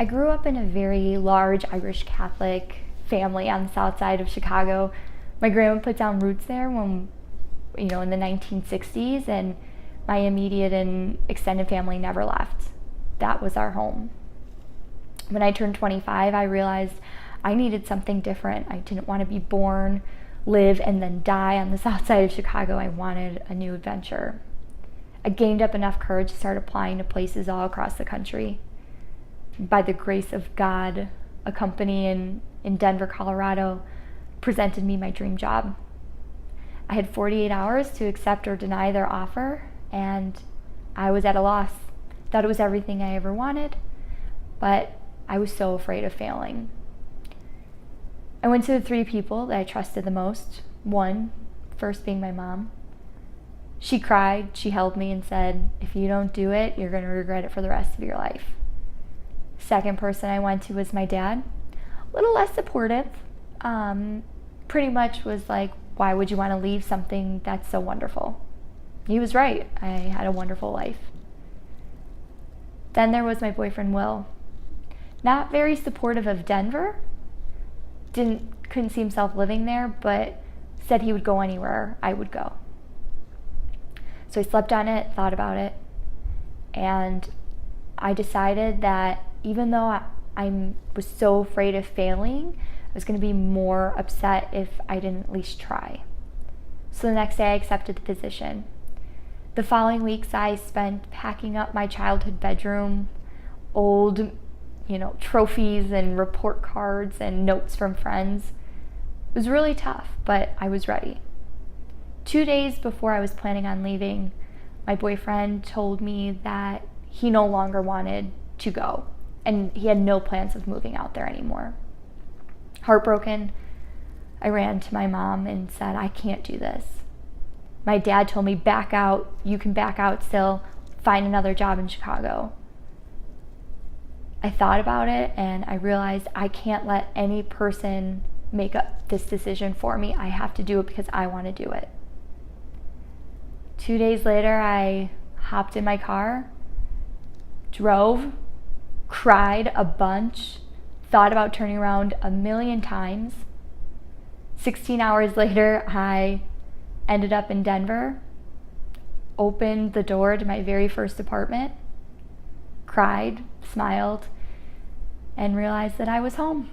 I grew up in a very large Irish Catholic family on the south side of Chicago. My grandma put down roots there when, in the 1960s, and my immediate and extended family never left. That was our home. When I turned 25, I realized I needed something different. I didn't want to be born, live, and then die on the south side of Chicago. I wanted a new adventure. I gained up enough courage to start applying to places all across the country. By the grace of God, a company in Denver, Colorado, presented me my dream job. I had 48 hours to accept or deny their offer, and I was at a loss. Thought it was everything I ever wanted, but I was so afraid of failing. I went to the three people that I trusted the most. One, first being my mom. She cried, she held me and said, if you don't do it, you're going to regret it for the rest of your life. Second person I went to was my dad. A little less supportive. Pretty much was like, why would you want to leave something that's so wonderful? He was right. I had a wonderful life. Then there was my boyfriend, Will. Not very supportive of Denver. Couldn't see himself living there, but said he would go anywhere I would go. So I slept on it, thought about it, and I decided that even though I was so afraid of failing, I was going to be more upset if I didn't at least try. So the next day I accepted the position. The following weeks I spent packing up my childhood bedroom, old, trophies and report cards and notes from friends. It was really tough, but I was ready. 2 days before I was planning on leaving, my boyfriend told me that he no longer wanted to go, and he had no plans of moving out there anymore. Heartbroken, I ran to my mom and said, I can't do this. My dad told me, back out, you can back out still, find another job in Chicago. I thought about it and I realized I can't let any person make up this decision for me. I have to do it because I want to do it. 2 days later, I hopped in my car, drove, cried a bunch, thought about turning around a million times. 16 hours later, I ended up in Denver, opened the door to my very first apartment, cried, smiled, and realized that I was home.